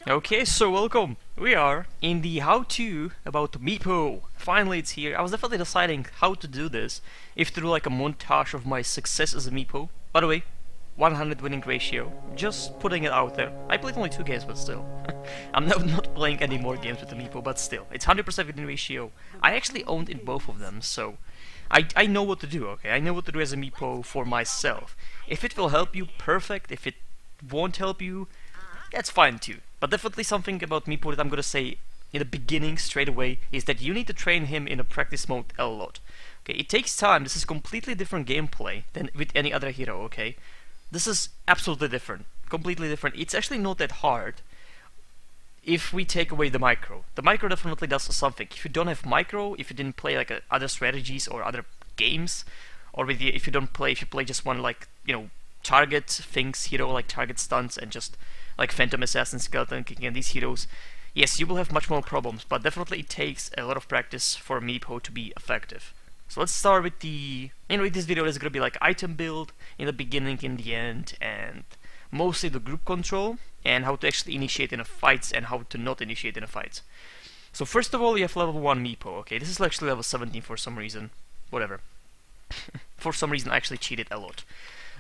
Okay, so welcome. We are in the how-to about Meepo. Finally, it's here. I was definitely deciding how to do this. If to do like a montage of my success as a Meepo. By the way, 100 winning ratio. Just putting it out there. I played only 2 games, but still. I'm not playing any more games with the Meepo, but still. It's 100% winning ratio. I actually owned in both of them, so I know what to do, okay? I know what to do as a Meepo for myself. If it will help you, perfect. If it won't help you, that's fine too. But definitely something about Meepo that I'm gonna say in the beginning straight away is that you need to train him in a practice mode a lot. Okay, it takes time. This is completely different gameplay than with any other hero, okay? This is absolutely different. Completely different. It's actually not that hard if we take away the micro. The micro definitely does something. If you don't have micro, if you didn't play like other strategies or other games, or with if you play just one like, target things hero, like target stunts and just like Phantom Assassin, Skeleton King and these heroes, yes, you will have much more problems, but definitely it takes a lot of practice for Meepo to be effective. So let's start with this video is gonna be like item build in the beginning, in the end, and mostly the group control and how to actually initiate in a fights and how to not initiate in a fight. So first of all, you have level 1 Meepo, okay? This is actually level 17 for some reason. Whatever. For some reason I actually cheated a lot.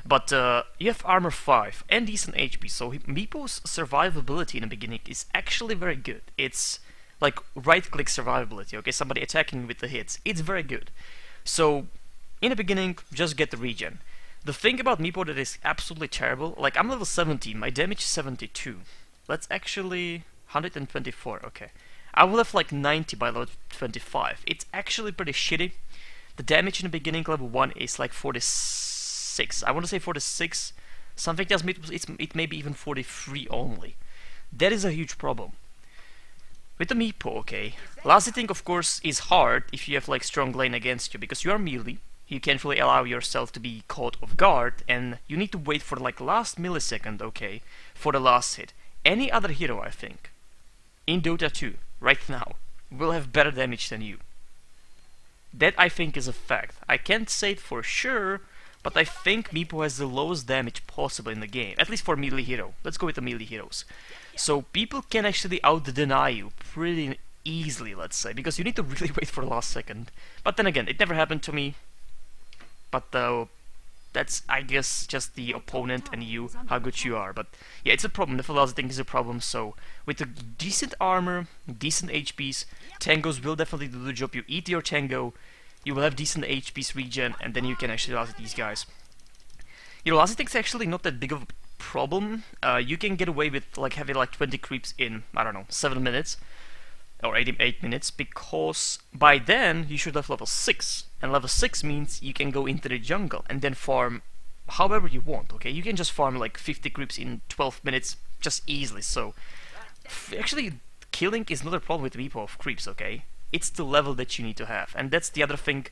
But you have armor 5 and decent HP, so Meepo's survivability in the beginning is actually very good. It's like right-click survivability, okay? Somebody attacking with the hits. It's very good. So in the beginning, just get the regen. The thing about Meepo that is absolutely terrible, like I'm level 17, my damage is 72. Let's actually 124, okay. I will have like 90 by level 25. It's actually pretty shitty. The damage in the beginning level 1 is like 46. I want to say 46. Something tells me it may be even 43 only. That is a huge problem. With the Meepo, okay, last hitting of course is hard if you have like strong lane against you, because you are melee. You can't really allow yourself to be caught off guard, and you need to wait for like last millisecond, okay, for the last hit. Any other hero, I think, in Dota 2, right now, will have better damage than you. That I think is a fact. I can't say it for sure, but I think Meepo has the lowest damage possible in the game, at least for melee hero. Let's go with the melee heroes. So people can actually out-deny you pretty easily, let's say, because you need to really wait for the last second. But then again, it never happened to me. But that's, I guess, just the opponent and you, how good you are. But yeah, it's a problem. The velocity is a problem. So with the decent armor, decent HPs, tangos will definitely do the job. You eat your tango, you will have decent HPs regen, and then you can actually last these guys. Last hitting is actually not that big of a problem. You can get away with like having like 20 creeps in, I don't know, 7 minutes. Or 8 minutes, because by then you should have level 6, and level 6 means you can go into the jungle and then farm however you want, okay? You can just farm like 50 creeps in 12 minutes just easily, so actually killing is not a problem with Meepo of creeps, okay? It's the level that you need to have, and that's the other thing.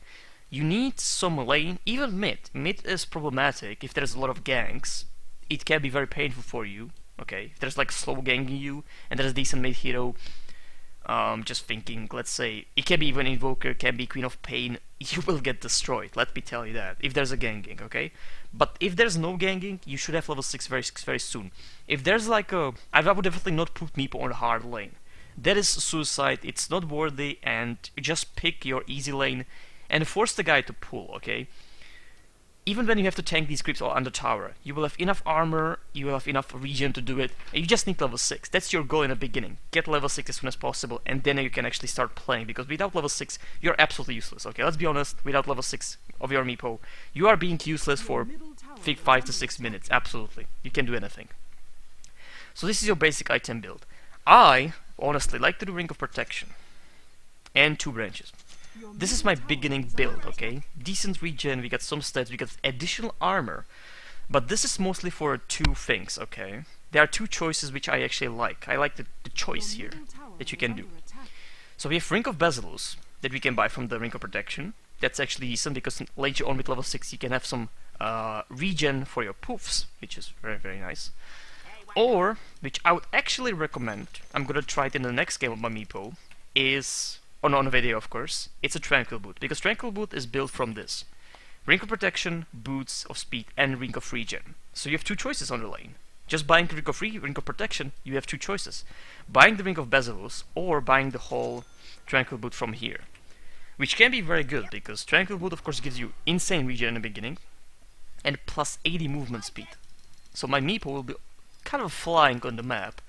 You need some lane, even mid. Mid is problematic if there's a lot of ganks. It can be very painful for you, okay? If there's like slow ganking you, and there's a decent mid hero, just thinking, let's say, it can be even Invoker, can be Queen of Pain, you will get destroyed, let me tell you that, if there's a ganking, okay? But if there's no ganking, you should have level 6 very soon. If there's like a... I would definitely not put Meepo on the hard lane. That is suicide, it's not worthy, and just pick your easy lane and force the guy to pull, okay? Even when you have to tank these creeps all under tower, you will have enough armor, you will have enough regen to do it, and you just need level 6. That's your goal in the beginning. Get level 6 as soon as possible, and then you can actually start playing, because without level 6, you're absolutely useless, okay? Let's be honest, without level 6 of your Meepo, you are being useless for 5 to 6 minutes, absolutely. You can do anything. So this is your basic item build. I, honestly, like to do Ring of Protection, and 2 branches. This is my beginning build, okay? Decent regen, we got some stats, we got additional armor. But this is mostly for 2 things, okay? There are 2 choices which I actually like. I like the choice here that you can do. So we have Ring of Basilius that we can buy from the Ring of Protection. That's actually decent because later on with level 6 you can have some regen for your poofs, which is very nice. Or, which I would actually recommend, I'm gonna try it in the next game of my Meepo, is... on a video, of course, it's a Tranquil Boot, because Tranquil Boot is built from this. Ring of Protection, Boots of Speed, and Ring of Regen. So you have 2 choices on the lane. Just buying Ring of Ring of Protection, you have two choices. Buying the Ring of Basilius or buying the whole Tranquil Boot from here. Which can be very good, because Tranquil Boot of course gives you insane regen in the beginning, and plus 80 movement speed. So my Meepo will be kind of flying on the map,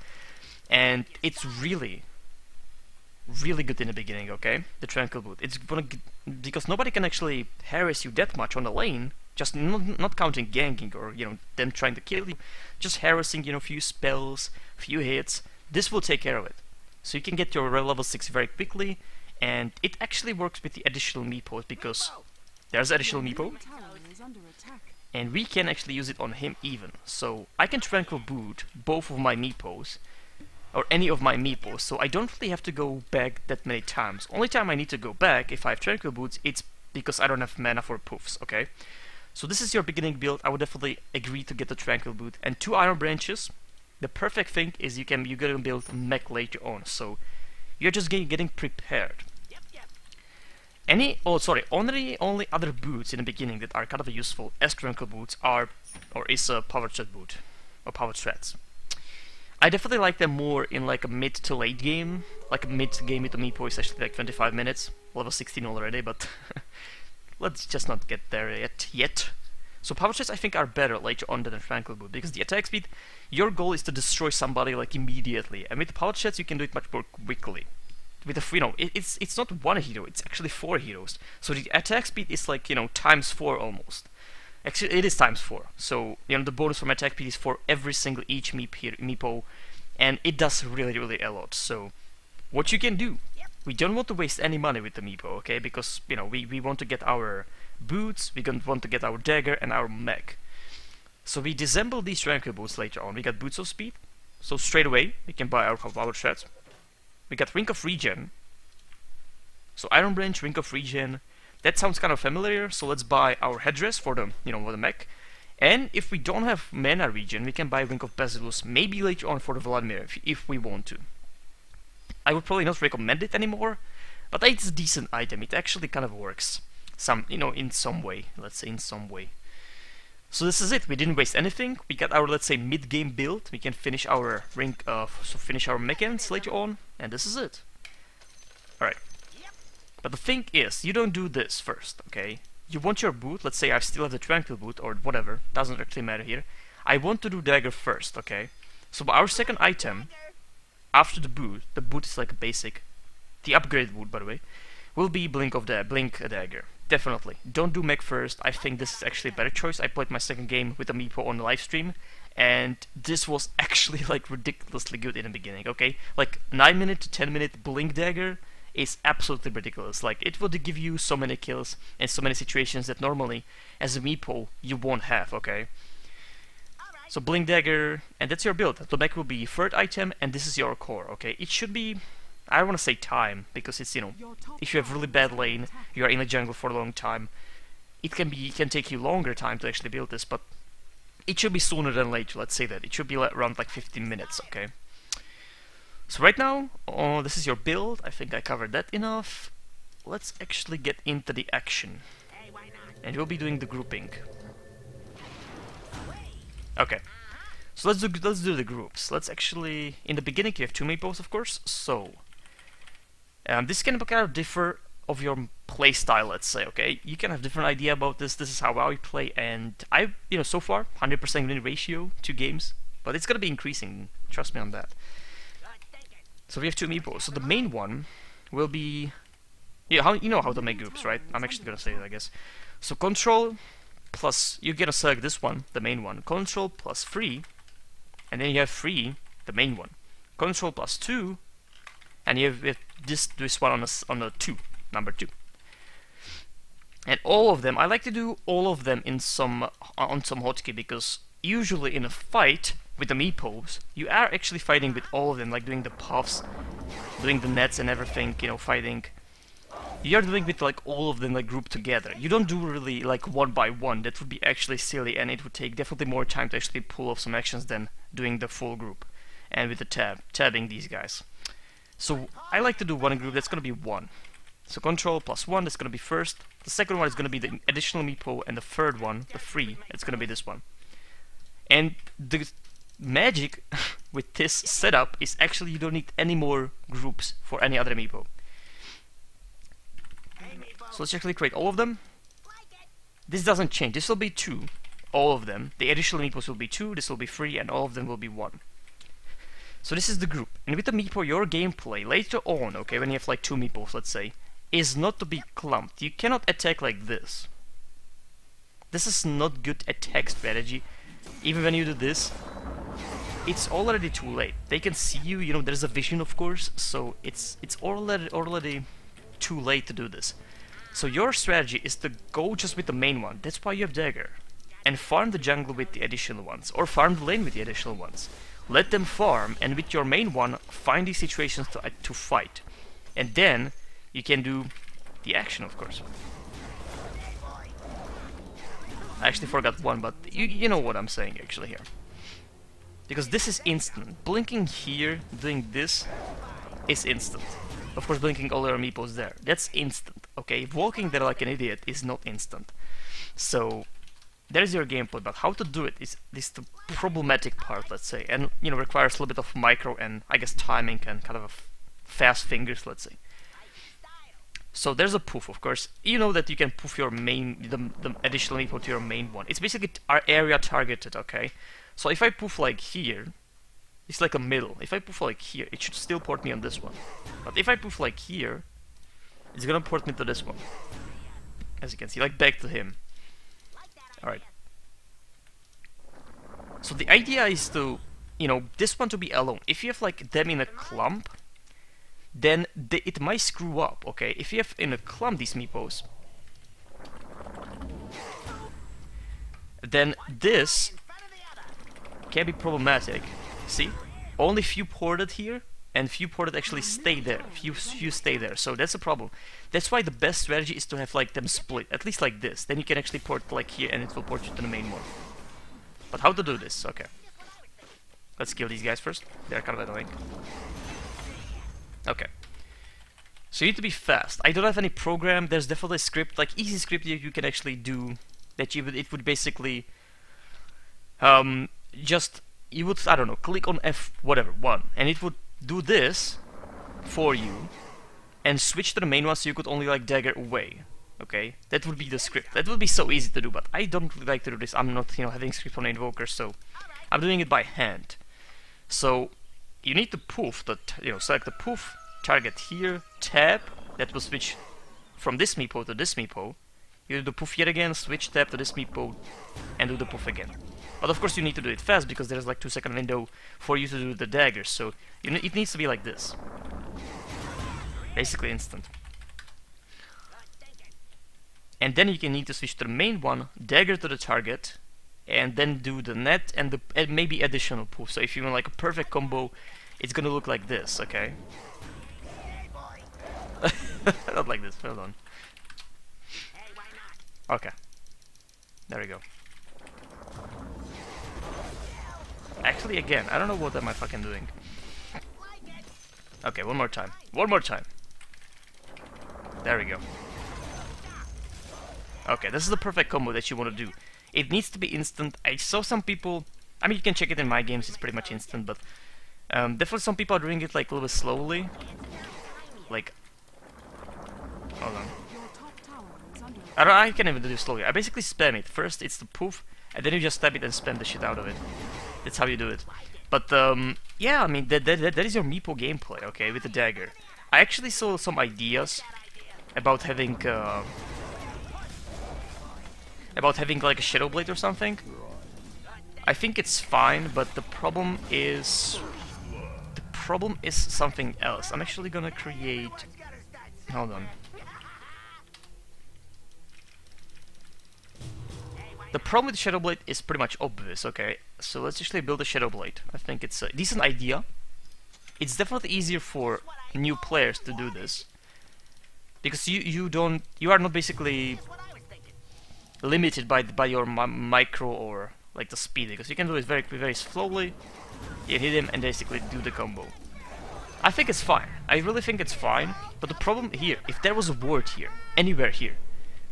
and it's really good in the beginning, okay? The Tranquil Boot. It's gonna because nobody can actually harass you that much on the lane, just not counting ganking or, you know, them trying to kill you, just harassing, you know, few spells, few hits. This will take care of it. So you can get your level 6 very quickly, and it actually works with the additional Meepos, because there's additional Meepo, and we can actually use it on him even. So I can Tranquil Boot both of my Meepos, or any of my Meepos, so I don't really have to go back that many times. Only time I need to go back if I have Tranquil Boots, it's because I don't have mana for poofs, okay? So this is your beginning build. I would definitely agree to get the Tranquil Boot. And 2 Iron Branches. The perfect thing is you're gonna build mech later on, so you're just getting prepared. Only other boots in the beginning that are kind of useful as Tranquil Boots is a Power Thread Boot, or Power Threads. I definitely like them more in like a mid to late game. Like a mid game with the Meepo is actually like 25 minutes, level 16 already, but let's just not get there yet. So Power Threads I think are better later on than a Tranquil Boot, because the attack speed, your goal is to destroy somebody like immediately, and with the Power Threads you can do it much more quickly. With the, you know, it's not one hero, it's actually 4 heroes. So the attack speed is like, you know, times 4 almost. Actually, it is times 4. So, you know, the bonus from attack speed is for every single each Meepo, and it does really a lot. So, what you can do, we don't want to waste any money with the Meepo, okay? Because, you know, we want to get our boots, we want to get our dagger and our mech. So we disassemble these Tranquil Boots later on. We got Boots of Speed, so straight away we can buy our Power Threads. We got Ring of Regen. So Iron Branch, Ring of Regen. That sounds kind of familiar, so let's buy our headdress for the, you know, for the mech. And if we don't have mana regen, we can buy Ring of Basilius maybe later on for the Vladimir if we want to. I would probably not recommend it anymore, but it's a decent item. It actually kind of works. You know, in some way. Let's say in some way. So this is it. We didn't waste anything. We got our, let's say, mid-game build. We can finish our finish our mechanics later on, and this is it. Alright. But the thing is, you don't do this first, okay? You want your boot, let's say I still have the Tranquil Boot, or whatever, doesn't actually matter here. I want to do dagger first, okay? So our second item, after the boot is like a basic, the upgraded boot by the way, will be Blink Dagger. Definitely. Don't do mech first. I think this is actually a better choice. I played my second game with a Meepo on the live stream, and this was actually like ridiculously good in the beginning, okay? Like 9-minute to 10-minute Blink Dagger is absolutely ridiculous. Like, it will give you so many kills in so many situations that normally as a Meepo you won't have, okay? So Blink Dagger, and that's your build. The mech will be third item, and this is your core, okay? It should be, I don't want to say time, because it's, you know, if you have really bad lane, you are in the jungle for a long time, it can take you longer time to actually build this, but it should be sooner than later, let's say that. It should be around like 15 minutes, okay? So right now, this is your build. I think I covered that enough. Let's actually get into the action. And we'll be doing the grouping. Okay. So let's do the groups. Let's actually, in the beginning you have 2 Meepos, of course. So this can kind of differ of your play style, let's say, okay? You can have different idea about this. This is how I play, and you know, so far 100% win ratio, 2 games, but it's gonna be increasing, trust me on that. So we have 2 Meepos. So the main one will be, yeah, you know how to make groups, right? I'm actually gonna say it, I guess. So control plus, you're gonna select this one, the main one. Control plus 3, and then you have 3, the main one. Control plus 2, and you have this one on the 2, number 2. And all of them, I like to do all of them in on some hotkey, because usually in a fight with the Meepos, you are actually fighting with all of them, like doing the puffs, doing the nets and everything, you know, fighting. You're doing with like all of them like grouped together. You don't do really like one by one. That would be actually silly, and it would take definitely more time to actually pull off some actions than doing the full group. And with the tabbing these guys. So I like to do one group. That's gonna be 1. So control plus 1, that's gonna be first. The second one is gonna be the additional Meepo, and the third one, the 3, it's gonna be this one. And magic with this setup is actually you don't need any more groups for any other Meepo. So let's actually create all of them. This doesn't change. This will be 2. All of them. The additional Meepos will be 2, this will be 3, and all of them will be 1. So this is the group. And with the Meepo, your gameplay later on, okay, when you have like 2 Meepos, let's say, is not to be clumped. You cannot attack like this. This is not good attack strategy. Even when you do this, it's already too late. They can see you, you know, there's a vision of course, so it's already too late to do this. So your strategy is to go just with the main one, that's why you have dagger. And farm the jungle with the additional ones, or farm the lane with the additional ones. Let them farm, and with your main one, find these situations to fight. And then, you can do the action of course. I actually forgot one, but you know what I'm saying actually here. Because this is instant. Blinking here, doing this, is instant. Of course, blinking all your Meepos there. That's instant, okay? Walking there like an idiot is not instant. So, there's your gameplay, but how to do it is the problematic part, let's say. And, you know, requires a little bit of micro and, I guess, timing and kind of fast fingers, let's say. So there's a poof, of course. You know that you can poof your main, the additional Meepo to your main one. It's basically our area targeted, okay? So if I poof like here, it's like a middle. If I poof like here, it should still port me on this one. But if I poof like here, it's gonna port me to this one. As you can see, like back to him. Alright. So the idea is to, you know, this one to be alone. If you have like them in a clump, then it might screw up, okay? If you have in a clump these Meepos, then this can be problematic. See? Only few ported here, and few ported actually stay there. Few stay there, so that's a problem. That's why the best strategy is to have like them split, at least like this. Then you can actually port like here, and it will port you to the main one. But how to do this? Okay. Let's kill these guys first. They're kind of annoying. Okay. So you need to be fast. I don't have any program. There's definitely a script, like easy script you can actually do. That it would basically you would, I don't know, click on F whatever 1, and it would do this for you, and switch to the main one so you could only like dagger away. Okay, that would be the script. That would be so easy to do, but I don't really like to do this. I'm not, you know, having script on Invoker, so I'm doing it by hand. So you need to poof that, you know, select the poof target here, tab, that will switch from this Meepo to this Meepo. You do the poof yet again, switch tab to this Meepo, and do the poof again. But of course you need to do it fast because there's like 2-second window for you to do the daggers, so it needs to be like this. Basically instant. And then you can need to switch to the main one, dagger to the target, and then do the net and maybe additional poof. So if you want like a perfect combo, it's gonna look like this, okay? Not like this, hold on. Okay. There we go. Actually, again, I don't know what am I fucking doing. Okay, one more time. One more time. There we go. Okay, this is the perfect combo that you want to do. It needs to be instant. I saw some people... I mean, you can check it in my games, it's pretty much instant, but... definitely some people are doing it like a little bit slowly. Like... Hold on. I can't even do it slowly. I basically spam it. First it's the poof, and then you just stab it and spam the shit out of it. That's how you do it. But, yeah, I mean, that is your Meepo gameplay, okay, with the dagger. I actually saw some ideas about having like a Shadow Blade or something. I think it's fine, but the problem is something else. I'm actually gonna create... Hold on. The problem with Shadow Blade is pretty much obvious, okay? So let's actually build a Shadow Blade. I think it's a decent idea. It's definitely easier for new players to do this. Because you are not basically limited by your micro or like the speed, because you can do it very slowly. You hit him and basically do the combo. I think it's fine. I really think it's fine. But the problem here, if there was a ward here, anywhere here,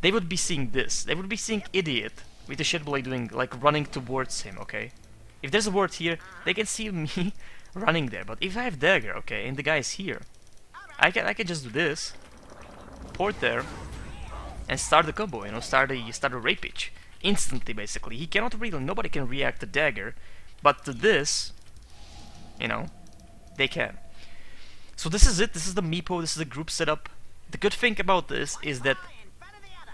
they would be seeing this. They would be seeing idiot with the Shadow Blade doing like running towards him. Okay, If there's a ward here, they can see me running there. But if I have dagger, okay, and the guy is here, I can just do this, port there, and start the combo. You know, start a rampage instantly. Basically, he cannot really. Nobody can react to dagger, but to this, you know, they can. So this is it. This is the Meepo. This is the group setup. The good thing about this is that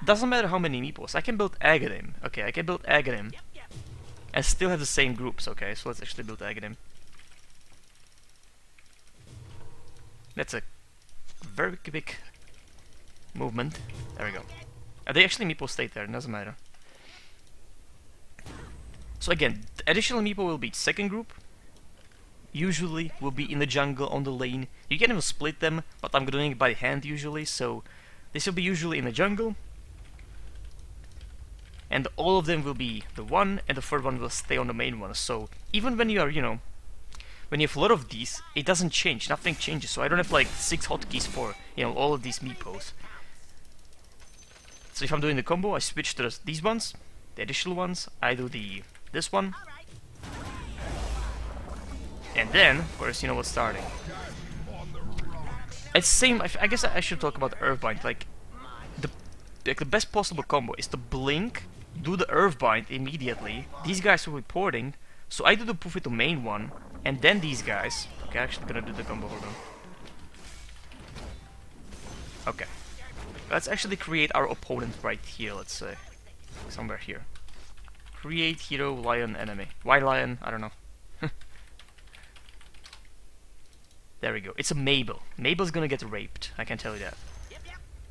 doesn't matter how many Meepos. I can build Agadim. Okay, I can build Agadim and still have the same groups. Okay, so let's actually build Agadim. That's a very big movement. There we go. They actually Meepo stayed there. It doesn't matter. So again, the additional Meepo will be second group. Usually will be in the jungle on the lane. You can even split them, but I'm doing it by hand usually, so this will be usually in the jungle. And all of them will be the one, and the third one will stay on the main one. So even when you are, you know, when you have a lot of these, it doesn't change, nothing changes. So I don't have like 6 hotkeys for, you know, all of these Meepos. So if I'm doing the combo, I switch to these ones, the additional ones. I do this one. And then, of course, you know what's starting. It's same. I guess I should talk about Earthbind. Like the best possible combo is to blink, do the Earthbind immediately. These guys will be porting, so I do the poof with the main one, and then these guys. Okay, actually gonna do the combo. Hold on. Okay, let's actually create our opponent right here. Let's say somewhere here. Create hero, lion, enemy. Why lion? I don't know. There we go. It's a Mabel. Mabel's gonna get raped. I can tell you that.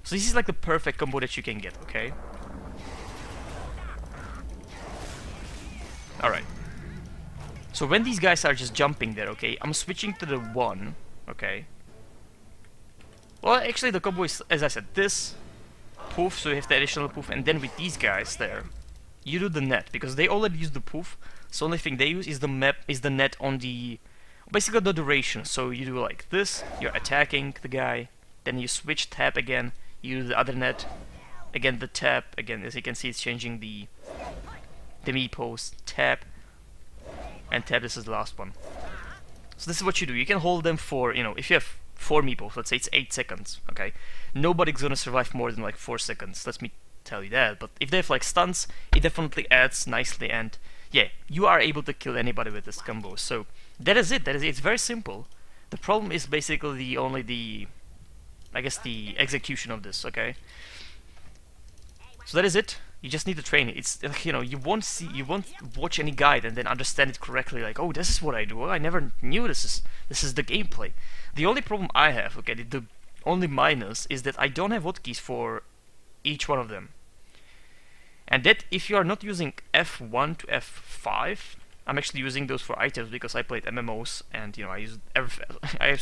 So this is like the perfect combo that you can get, okay? Alright. So when these guys are just jumping there, okay, I'm switching to the one, okay? Well, actually the combo is, as I said, this poof, so you have the additional poof, and then with these guys there, you do the net, because they already use the poof, so the only thing they use is the net on the... basically the duration. So you do like this, you're attacking the guy, then you switch tap again, you do the other net, again the tap, again as you can see it's changing the Meepos, tap, and tap. This is the last one. So this is what you do. You can hold them for, you know, if you have 4 Meepos, let's say it's 8 seconds, okay? Nobody's gonna survive more than like 4 seconds, let me tell you that. But if they have like stuns, it definitely adds nicely, and yeah, you are able to kill anybody with this combo. So that is it. It's very simple. The problem is basically I guess the execution of this, okay? So that is it. You just need to train it. It's, you know, you won't watch any guide and then understand it correctly, like, oh, this is what I do. Oh, I never knew this is the gameplay. The only problem I have, okay, the only minus is that I don't have hotkeys for each one of them. And that if you are not using F1 to F5, I'm actually using those for items because I played MMOs and, you know, I use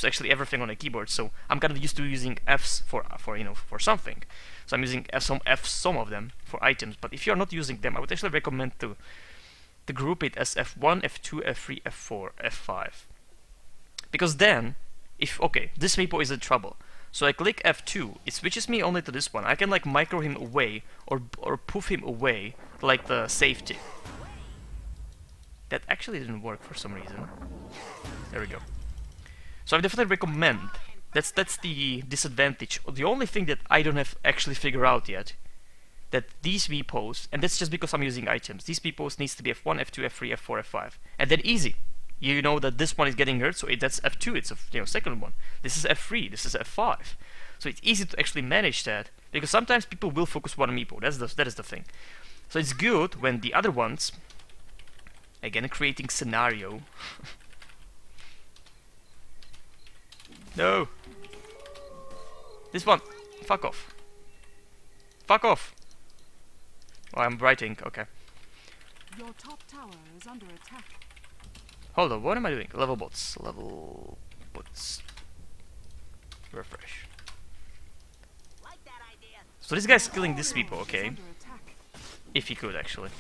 actually everything on a keyboard, so I'm kind of used to using Fs for you know, for something. So I'm using some of them for items. But if you're not using them, I would actually recommend to group it as F1, F2, F3, F4, F5. Because then, if okay, this Meepo is in trouble. So I click F2, it switches me only to this one. I can like micro him away or poof him away like the safety. That actually didn't work for some reason. There we go. So I definitely recommend. That's the disadvantage. The only thing that I don't have actually figured out yet, that these Meepos, and that's just because I'm using items, these Meepos needs to be F1, F2, F3, F4, F5, and then easy. You know that this one is getting hurt, so that's F2. It's a, you know, second one. This is F3. This is F5. So it's easy to actually manage that, because sometimes people will focus one Meepo. That is the thing. So it's good when the other ones, again, creating scenario. No. This one. Fuck off. Fuck off. Oh, I'm writing. Okay. Your top tower is under attack. Hold on, what am I doing? Level bots. Refresh. So this guy's killing these people, okay? If he could, actually.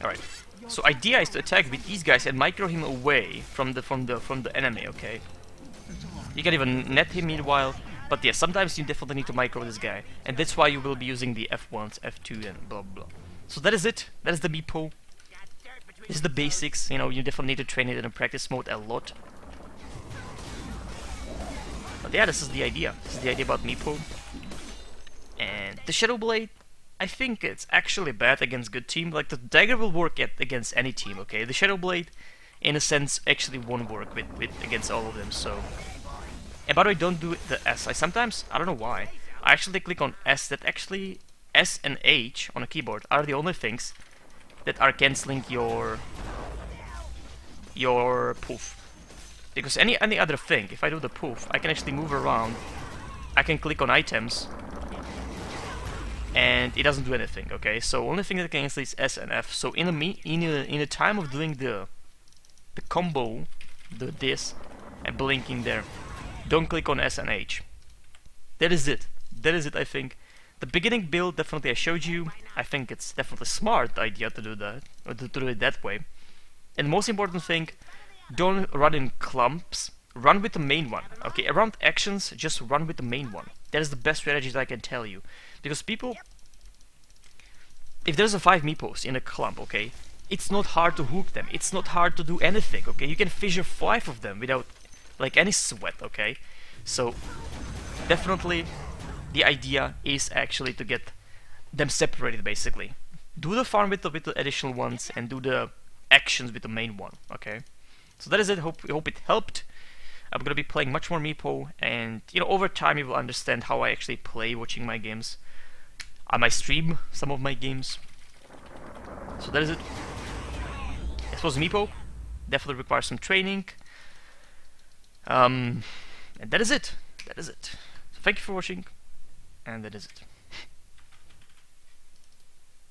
Alright. So idea is to attack with these guys and micro him away from the enemy, okay? You can even net him meanwhile. But yeah, sometimes you definitely need to micro this guy, and that's why you will be using the F1s, F2, and blah blah. So that is it. That is the Meepo. This is the basics. You know, you definitely need to train it in a practice mode a lot. But yeah, this is the idea. This is the idea about Meepo. And the Shadow Blade, I think it's actually bad against good team. Like, the dagger will work against any team, okay? The Shadow Blade, in a sense, actually won't work with against all of them, so... And by the way, don't do the S. I don't know why, I actually click on S. That actually, S and H on a keyboard are the only things that are cancelling your poof. Because any other thing, if I do the poof, I can actually move around. I can click on items, and it doesn't do anything. Okay, so only thing that can cancel is S and F. So in a time of doing the combo, this and blinking there, don't click on S and H. That is it. That is it. I think the beginning build definitely I showed you. I think it's definitely a smart idea to do that, or to do it that way. And the most important thing, don't run in clumps. Run with the main one. Okay, around actions, just run with the main one. That is the best strategy that I can tell you. Because people, if there's a 5 Meepos in a clump, okay, it's not hard to hook them. It's not hard to do anything. Okay, you can fissure 5 of them without like any sweat. Okay, so definitely the idea is actually to get them separated. Basically, do the farm with the additional ones and do the actions with the main one. Okay, so that is it. Hope it helped. I'm gonna be playing much more Meepo, and you know, over time you will understand how I actually play watching my games. I might stream some of my games. So that is it. This was Meepo. Definitely requires some training. And that is it. That is it. So thank you for watching, and that is it.